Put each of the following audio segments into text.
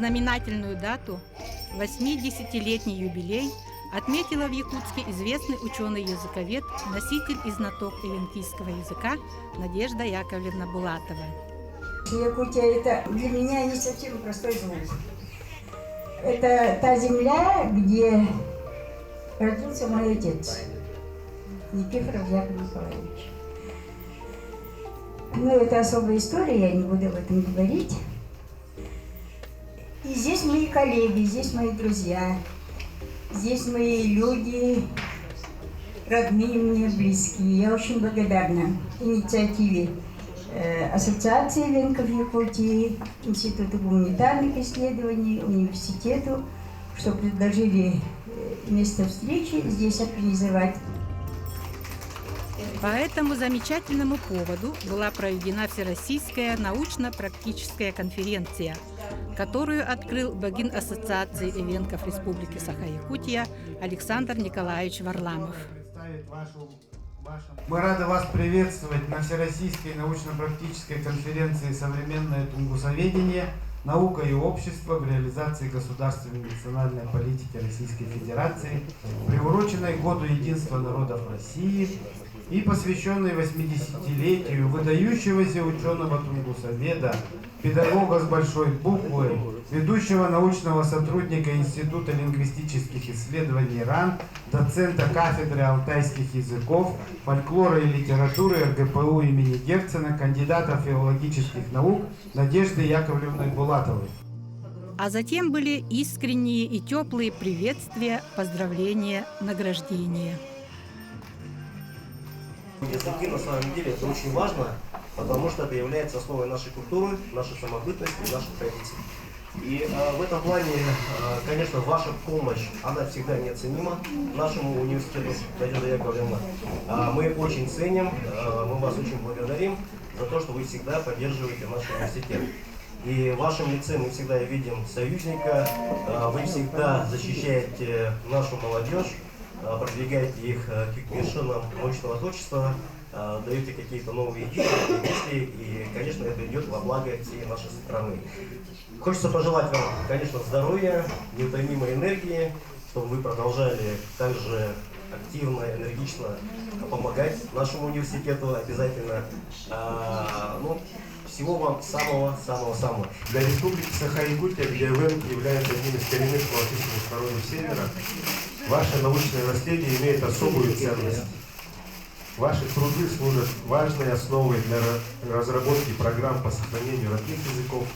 знаменательную дату, 80-летний юбилей, отметила в Якутске известный ученый-языковед, носитель и знаток эвенкийского языка Надежда Яковлевна Булатова. Якутия – это для меня не совсем простой звук. Это та земля, где родился мой отец, Никифоров Яков Николаевич. Но это особая история, я не буду об этом говорить. И здесь мои коллеги, здесь мои друзья, здесь мои люди, родные мне, близкие. Я очень благодарна инициативе Ассоциации эвенков Якутии, Института гуманитарных исследований, университету, что предложили место встречи здесь организовать. По этому замечательному поводу была проведена Всероссийская научно-практическая конференция, которую открыл богин Ассоциации эвенков Республики Саха-Якутия Александр Николаевич Варламов. Мы рады вас приветствовать на Всероссийской научно-практической конференции «Современное тунгусоведение. Наука и общество в реализации государственной и национальной политики Российской Федерации», приуроченной к Году единства народов России и посвященной 80-летию выдающегося ученого-тунгусоведа, педагога с большой буквы, ведущего научного сотрудника Института лингвистических исследований РАН, доцента кафедры алтайских языков, фольклора и литературы РГПУ имени Герцена, кандидата филологических наук Надежды Яковлевны Булатовой. А затем были искренние и теплые приветствия, поздравления, награждения. Языки на самом деле это очень важно, потому что это является основой нашей культуры, нашей самобытности, наших традиций. И в этом плане, конечно, ваша помощь, она всегда неоценима нашему университету, Надежда Яковлевна. Мы очень ценим, мы вас очень благодарим за то, что вы всегда поддерживаете наш университет. И в вашем лице мы всегда видим союзника, вы всегда защищаете нашу молодежь, продвигаете их к вершинам научного творчества, даете какие-то новые идеи, мысли, и, конечно, это идет во благо всей нашей страны. Хочется пожелать вам, конечно, здоровья, неутомимой энергии, чтобы вы продолжали также активно, энергично помогать нашему университету обязательно. Всего вам самого-самого-самого. Для Республики Саха-Якутия, где эвенки является одним из коренных малочисленных народов Севера, ваше научное наследие имеет особую ценность. Ваши труды служат важной основой для разработки программ по сохранению родных языков,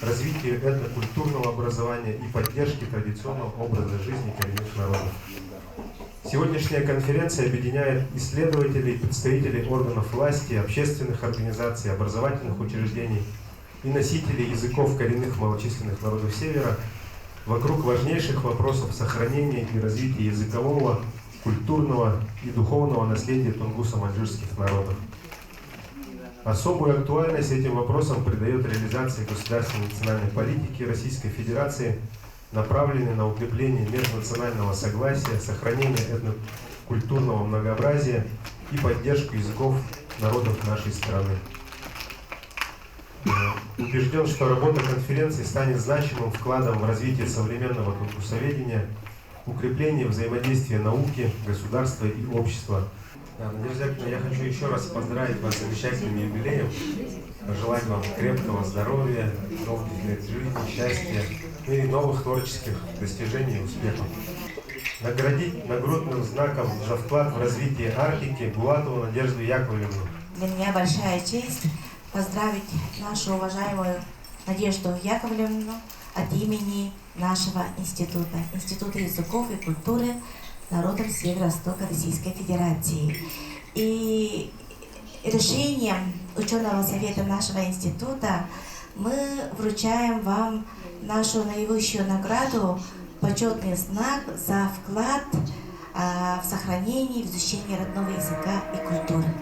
развитию этнокультурного образования и поддержки традиционного образа жизни коренных народов. Сегодняшняя конференция объединяет исследователей, представителей органов власти, общественных организаций, образовательных учреждений и носителей языков коренных малочисленных народов Севера вокруг важнейших вопросов сохранения и развития языкового, культурного и духовного наследия тунгусо-маньчжурских народов. Особую актуальность этим вопросам придает реализация государственной и национальной политики Российской Федерации, направленной на укрепление межнационального согласия, сохранение этнокультурного многообразия и поддержку языков народов нашей страны. Убежден, что работа конференции станет значимым вкладом в развитие современного тунгусоведения, укрепление взаимодействия науки, государства и общества. Надежда Яковлевна, я хочу еще раз поздравить вас с замечательным юбилеем, пожелать вам крепкого здоровья, долгих лет жизни, счастья и новых творческих достижений и успехов. Наградить нагрудным знаком за вклад в развитие Арктики Булатову Надежду Яковлевну. Для меня большая честь поздравить нашу уважаемую Надежду Яковлевну от имени нашего института, Института языков и культуры народов Северо-Востока Российской Федерации. И решением ученого совета нашего института мы вручаем вам нашу наивысшую награду, почетный знак за вклад в сохранение и изучение родного языка и культуры.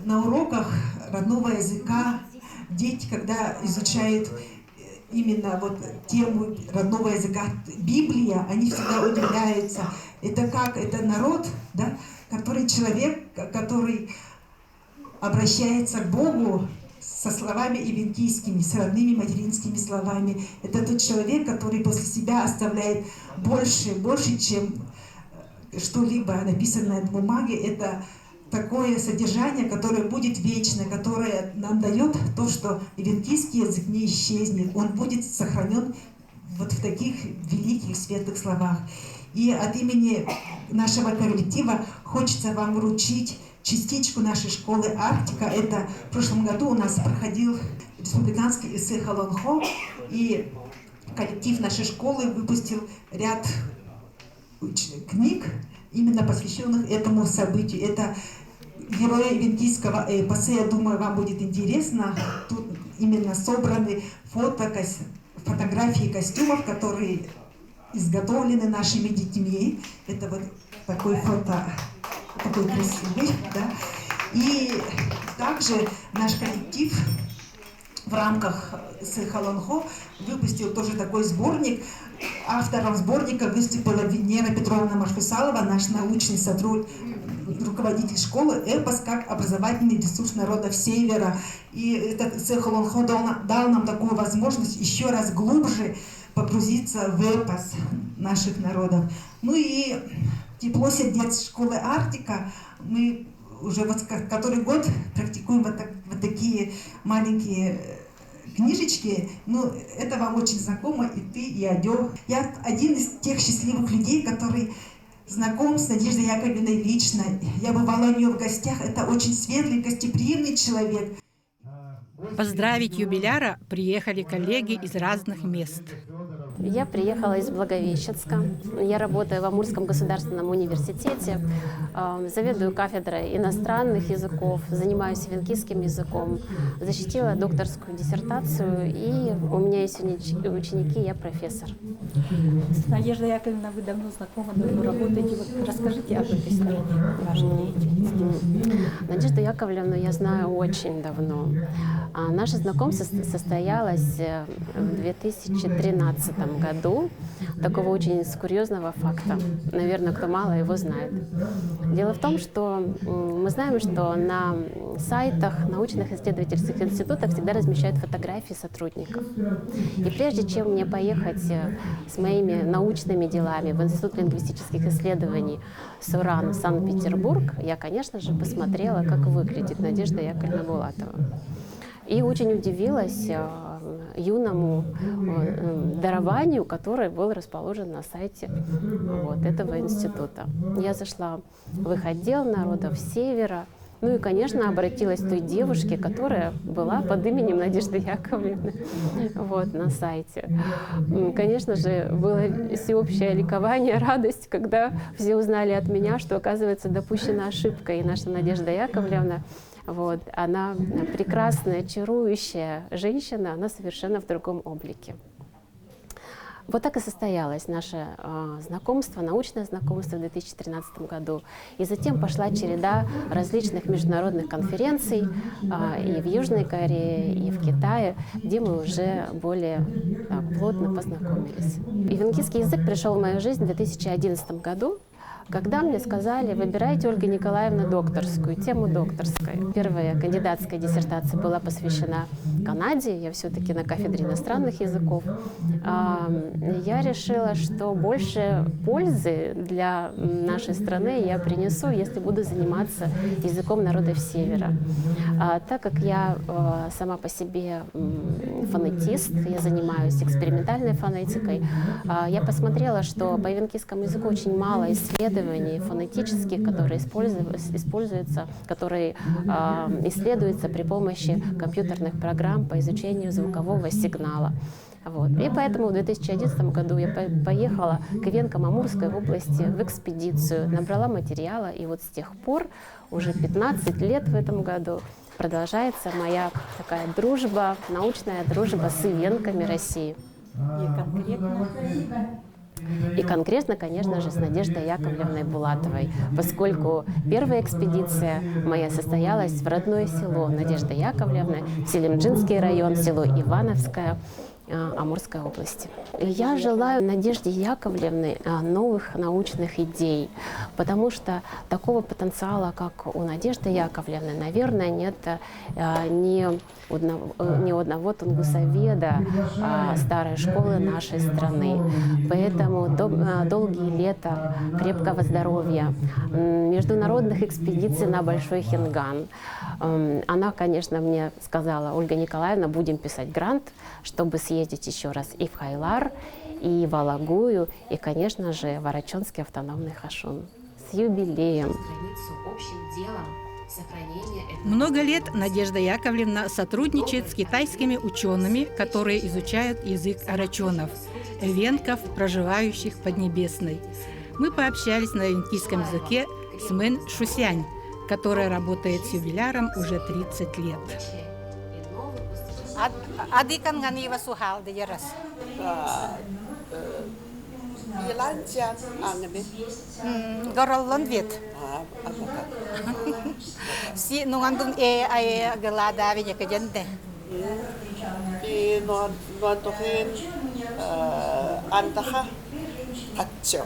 На уроках родного языка дети, когда изучают именно вот тему родного языка Библия, они всегда удивляются. Это как? Это народ, да, который человек, который обращается к Богу со словами эвенкийскими, с родными материнскими словами. Это тот человек, который после себя оставляет больше, чем что-либо написанное на бумаге. Это такое содержание, которое будет вечно, которое нам дает то, что эвенкийский язык не исчезнет. Он будет сохранен вот в таких великих светлых словах. И от имени нашего коллектива хочется вам вручить частичку нашей школы «Арктика». Это в прошлом году у нас проходил республиканский эссе Холонхо, и коллектив нашей школы выпустил ряд книг, именно посвященных этому событию. Это герои эвенкийского эпоса. Я думаю, вам будет интересно. Тут именно собраны фотографии костюмов, которые изготовлены нашими детьми. Это вот такой такой красивый, да. И также наш коллектив в рамках Холонхо выпустил тоже такой сборник. Автором сборника выступила Венера Петровна Машкусалова, наш научный руководитель школы «Эпос как образовательный ресурс народов Севера». И этот Холонхо дал нам такую возможность еще раз глубже погрузиться в эпос наших народов. Ну и тепло сердец школы «Арктика». Мы уже который год практикуем вот такие маленькие книжечки. Ну, это вам очень знакомо, и ты, и Адё. Я один из тех счастливых людей, который знаком с Надеждой Яковлевной лично. Я бывала у нее в гостях. Это очень светлый, гостеприимный человек. Поздравить юбиляра приехали коллеги из разных мест. Я приехала из Благовещенска. Я работаю в Амурском государственном университете, заведую кафедрой иностранных языков, занимаюсь эвенкийским языком, защитила докторскую диссертацию, и у меня есть ученики, я профессор. Надежда Яковлевна, вы давно знакомы, давно работаете. Вот расскажите об этой стороне вашей деятельности. Надежду Яковлевну я знаю очень давно. Наше знакомство состоялось в 2013 году. Такого очень курьезного факта. Наверное, кто мало его знает. Дело в том, что мы знаем, что на сайтах научных исследовательских институтов всегда размещают фотографии сотрудников. И прежде чем мне поехать с моими научными делами в Институт лингвистических исследований СУРАН в Санкт-Петербург, я, конечно же, посмотрела, как выглядит Надежда Яковлевна Булатова. И очень удивилась юному дарованию, которое было расположено на сайте этого института. Я зашла в их отдел народов Севера, ну и, конечно, обратилась к той девушке, которая была под именем Надежды Яковлевны на сайте. Конечно же, было всеобщее ликование, радость, когда все узнали от меня, что, оказывается, допущена ошибка, и наша Надежда Яковлевна, она прекрасная, чарующая женщина, она совершенно в другом облике. Вот так и состоялось наше знакомство, научное знакомство в 2013 году. И затем пошла череда различных международных конференций и в Южной Корее, и в Китае, где мы уже более плотно познакомились. Эвенкийский язык пришел в мою жизнь в 2011 году, когда мне сказали: выбирайте, Ольга Николаевна, докторскую, тему докторской. Первая кандидатская диссертация была посвящена Канаде, я все-таки на кафедре иностранных языков. Я решила, что больше пользы для нашей страны я принесу, если буду заниматься языком народов Севера. Так как я сама по себе фонетист, я занимаюсь экспериментальной фонетикой, я посмотрела, что по эвенкийскому языку очень мало исследований фонетических, которые используются, которые исследуются при помощи компьютерных программ по изучению звукового сигнала. И поэтому в 2011 году я поехала к эвенкам Амурской области в экспедицию, набрала материала, и вот с тех пор, уже 15 лет в этом году, продолжается моя такая дружба, научная дружба с эвенками России. И конкретно, конечно же, с Надеждой Яковлевной Булатовой, поскольку первая экспедиция моя состоялась в родное село Надежды Яковлевны, Селимджинский район, село Ивановское. Амурской области. Я желаю Надежде Яковлевне новых научных идей, потому что такого потенциала, как у Надежды Яковлевны, наверное, нет ни у одного тунгусоведа старой школы нашей страны. Поэтому долгие лета, крепкого здоровья, международных экспедиций на Большой Хинган. Она, конечно, мне сказала: Ольга Николаевна, будем писать грант, чтобы съездить еще раз и в Хайлар, и в Алагую, и, конечно же, в Арачонский автономный Хашун. С юбилеем! Много лет Надежда Яковлевна сотрудничает с китайскими учеными, которые изучают язык арачонов, эвенков, проживающих в Поднебесной. Мы пообщались на эвенкийском языке с Мэн Шусянь, которая работает с юбиляром уже 30 лет. Адикан ганива сухал дерас. Еланчан аннебе. Гороллон вет. Си нугандун ай галада веня каjanте. И нуантохен антаха атчо.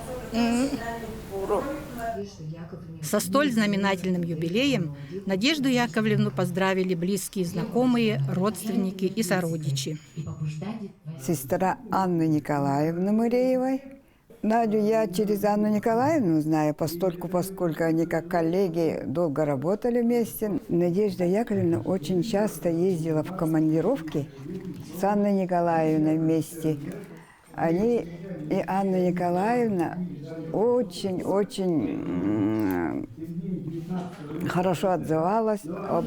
Со столь знаменательным юбилеем Надежду Яковлевну поздравили близкие, знакомые, родственники и сородичи. Сестра Анны Николаевны Мыреевой. Надю я через Анну Николаевну знаю, поскольку они как коллеги долго работали вместе. Надежда Яковлевна очень часто ездила в командировки с Анной Николаевной вместе. Они и Анна Николаевна очень-очень хорошо отзывалась об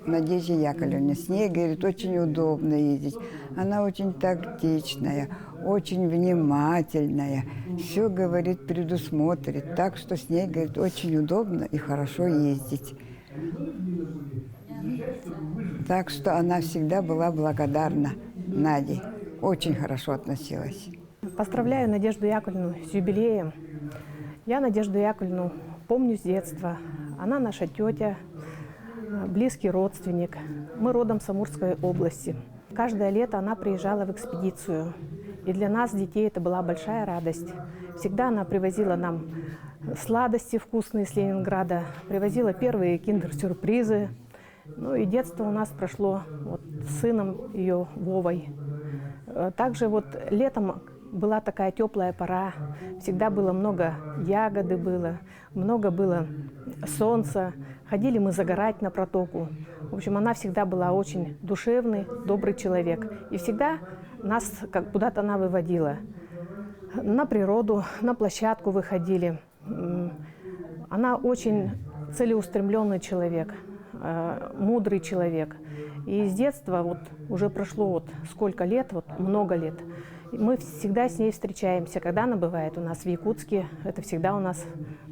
Надежде Яковлевне. С ней, говорит, очень удобно ездить. Она очень тактичная, очень внимательная. Все, говорит, предусмотрит. Так что с ней, говорит, очень удобно и хорошо ездить. Так что она всегда была благодарна Наде. Очень хорошо относилась. Поздравляю Надежду Яковлевну с юбилеем. Я Надежду Яковлевну помню с детства. Она наша тетя, близкий родственник. Мы родом с Амурской области. Каждое лето она приезжала в экспедицию. И для нас, детей, это была большая радость. Всегда она привозила нам сладости вкусные с Ленинграда, привозила первые киндер-сюрпризы. Ну и детство у нас прошло вот с сыном ее Вовой. Также вот летом была такая теплая пора, всегда было много ягоды, много было солнца. Ходили мы загорать на протоку. В общем, она всегда была очень душевный, добрый человек. И всегда нас как куда-то она выводила. На природу, на площадку выходили. Она очень целеустремленный человек, мудрый человек. И с детства, вот уже прошло вот сколько лет, вот много лет, мы всегда с ней встречаемся. Когда она бывает у нас в Якутске, это всегда у нас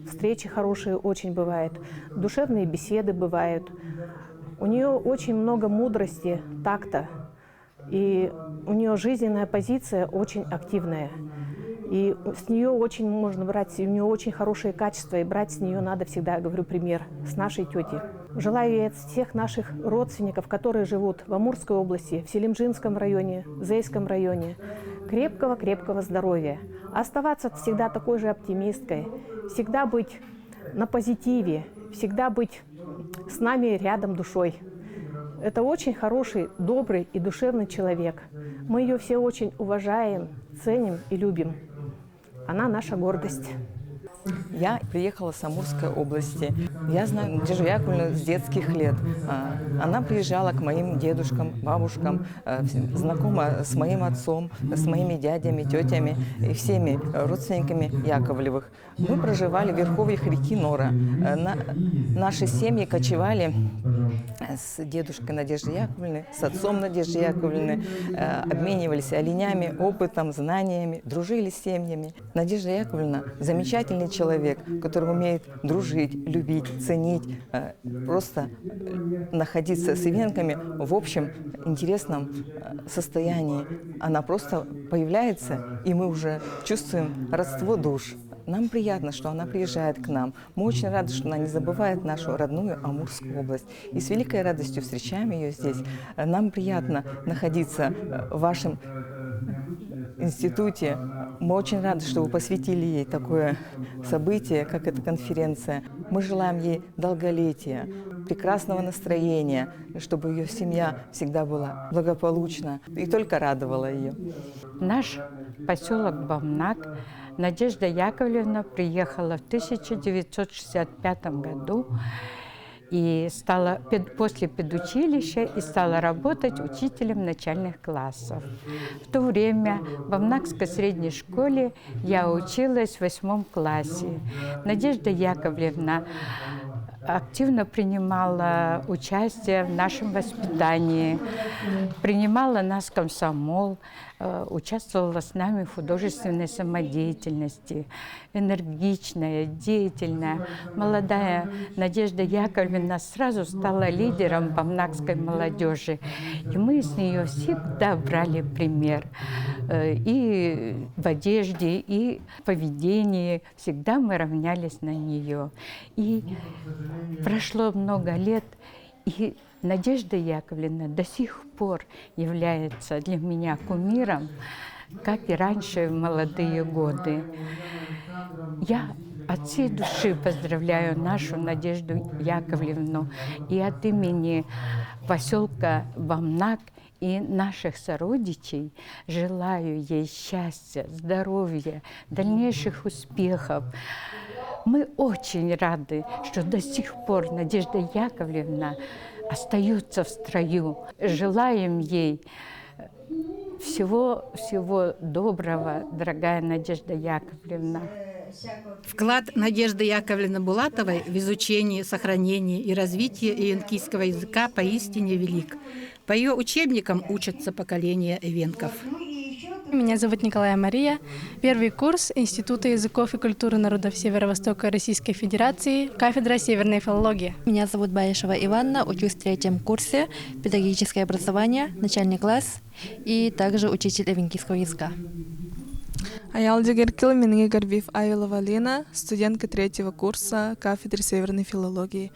встречи хорошие очень бывают, душевные беседы бывают. У нее очень много мудрости, такта, и у нее жизненная позиция очень активная. И с нее очень можно брать, у нее очень хорошие качества, и брать с нее надо всегда, говорю, пример с нашей тети. Желаю ей от всех наших родственников, которые живут в Амурской области, в Селимжинском районе, в Зейском районе, крепкого-крепкого здоровья. Оставаться всегда такой же оптимисткой, всегда быть на позитиве, всегда быть с нами рядом душой. Это очень хороший, добрый и душевный человек. Мы ее все очень уважаем, ценим и любим. Она наша гордость. Я приехала с Амурской области. Я знаю Надежду Яковлевну с детских лет. Она приезжала к моим дедушкам, бабушкам, знакома с моим отцом, с моими дядями, тетями и всеми родственниками Яковлевых. Мы проживали в верховьях реки Нора. Наши семьи кочевали с дедушкой Надежды Яковлевны, с отцом Надежды Яковлевны, обменивались оленями, опытом, знаниями, дружили с семьями. Надежда Яковлевна замечательный человек, который умеет дружить, любить, ценить, просто находиться с ивенками в общем интересном состоянии. Она просто появляется, и мы уже чувствуем родство душ. Нам приятно, что она приезжает к нам. Мы очень рады, что она не забывает нашу родную Амурскую область. И с великой радостью встречаем ее здесь. Нам приятно находиться в вашем институте. Мы очень рады, что вы посвятили ей такое событие, как эта конференция. Мы желаем ей долголетия, прекрасного настроения, чтобы ее семья всегда была благополучна и только радовала ее. Наш поселок Бамнак Надежда Яковлевна приехала в 1965 году и стала после педучилища и стала работать учителем начальных классов. В то время в Бамнакской средней школе я училась в 8 классе. Надежда Яковлевна активно принимала участие в нашем воспитании, принимала нас в комсомол, участвовала с нами в художественной самодеятельности. Энергичная, деятельная, молодая Надежда Яковлевна сразу стала лидером бамнакской молодежи. И мы с нее всегда брали пример. И в одежде, и в поведении. Всегда мы равнялись на нее. И прошло много лет, и Надежда Яковлевна до сих пор является для меня кумиром, как и раньше в молодые годы. Я от всей души поздравляю нашу Надежду Яковлевну и от имени поселка Бамнак и наших сородичей желаю ей счастья, здоровья, дальнейших успехов. Мы очень рады, что до сих пор Надежда Яковлевна остается в строю. Желаем ей всего доброго, дорогая Надежда Яковлевна. Вклад Надежды Яковлевны Булатовой в изучение, сохранение и развитие эвенкийского языка поистине велик. По ее учебникам учатся поколения эвенков. Меня зовут Николая Мария. Первый курс Института языков и культуры народов Северо-Востока Российской Федерации, кафедра северной филологии. Меня зовут Баишева Иванна, учусь в 3-м курсе, педагогическое образование, начальный класс и также учитель эвенкийского языка. Аялдигер Килминги Гарбив Авилова Лина, студентка 3-го курса кафедры северной филологии.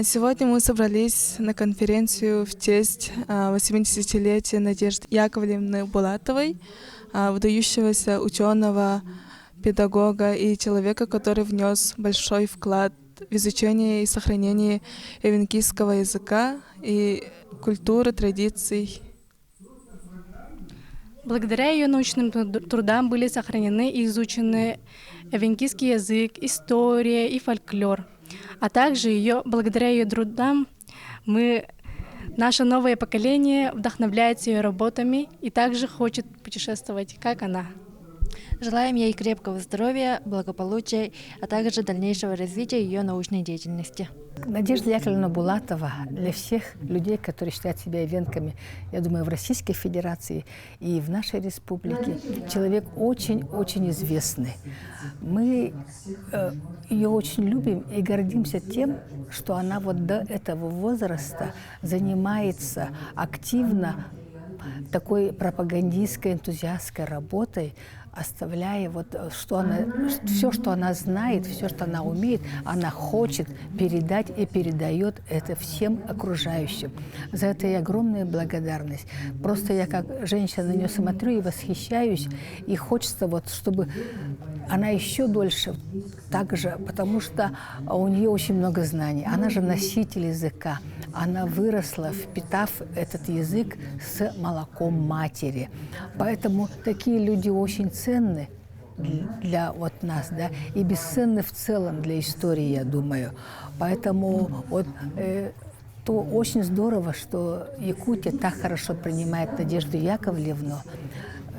Сегодня мы собрались на конференцию в честь 80-летия Надежды Яковлевны Булатовой, выдающегося ученого, педагога и человека, который внес большой вклад в изучение и сохранение эвенкийского языка и культуры, традиций. Благодаря ее научным трудам были сохранены и изучены эвенкийский язык, история и фольклор. А также благодаря ее трудам наше новое поколение вдохновляется ее работами и также хочет путешествовать, как она. Желаем ей крепкого здоровья, благополучия, а также дальнейшего развития ее научной деятельности. Надежда Яковлевна Булатова для всех людей, которые считают себя эвенками, я думаю, в Российской Федерации и в нашей республике, человек очень-очень известный. Мы ее очень любим и гордимся тем, что она вот до этого возраста занимается активно такой пропагандистской, энтузиастской работой, оставляя все, что она знает, все, что она умеет, она хочет передать и передает это всем окружающим. За это ей огромная благодарность. Просто я как женщина на нее смотрю и восхищаюсь, и хочется чтобы она еще дольше так же, потому что у нее очень много знаний. Она же носитель языка. Она выросла, впитав этот язык с молоком матери. Поэтому такие люди очень ценны для нас, да, и бесценны в целом для истории, я думаю. Поэтому то очень здорово, что Якутия так хорошо принимает Надежду Яковлевну.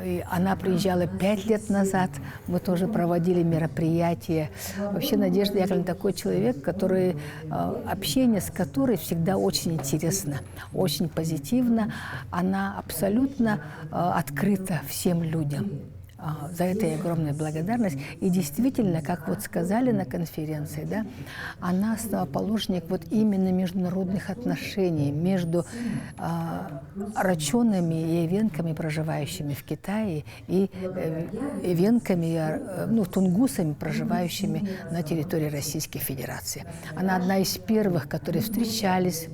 И она приезжала 5 лет назад, мы тоже проводили мероприятия. Вообще Надежда Яковлевна такой человек, общение с которой всегда очень интересно, очень позитивно. Она абсолютно открыта всем людям. За это и огромная благодарность. И действительно, как вот сказали на конференции, да, она основоположник вот именно международных отношений между рачонами и эвенками, проживающими в Китае, и эвенками, ну, тунгусами, проживающими на территории Российской Федерации. Она одна из первых, которые встречались.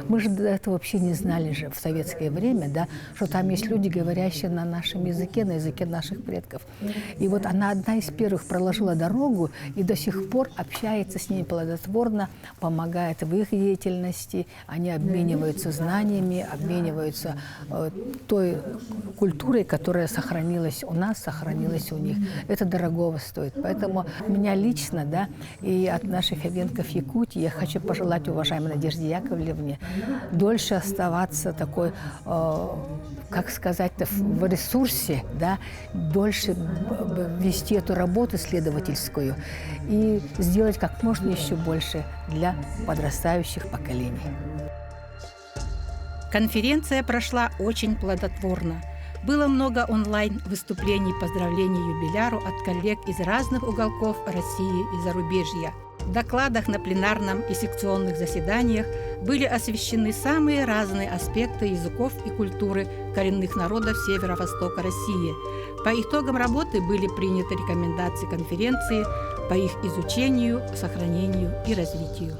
Мы же до этого вообще не знали же в советское время, да, что там есть люди, говорящие на нашем языке, на языке наших предков. И вот она одна из первых проложила дорогу и до сих пор общается с ними плодотворно, помогает в их деятельности. Они обмениваются знаниями, обмениваются той культурой, которая сохранилась у нас, сохранилась у них. Это дорогого стоит. Поэтому меня лично, да, и от наших эвенков Якутии я хочу пожелать уважаемой Надежде Яковлевне дольше оставаться такой, как сказать-то, в ресурсе, да, дольше вести эту работу исследовательскую и сделать как можно еще больше для подрастающих поколений. Конференция прошла очень плодотворно. Было много онлайн-выступлений, поздравлений юбиляру от коллег из разных уголков России и зарубежья. В докладах на пленарном и секционных заседаниях были освещены самые разные аспекты языков и культуры коренных народов северо-востока России. По итогам работы были приняты рекомендации конференции по их изучению, сохранению и развитию.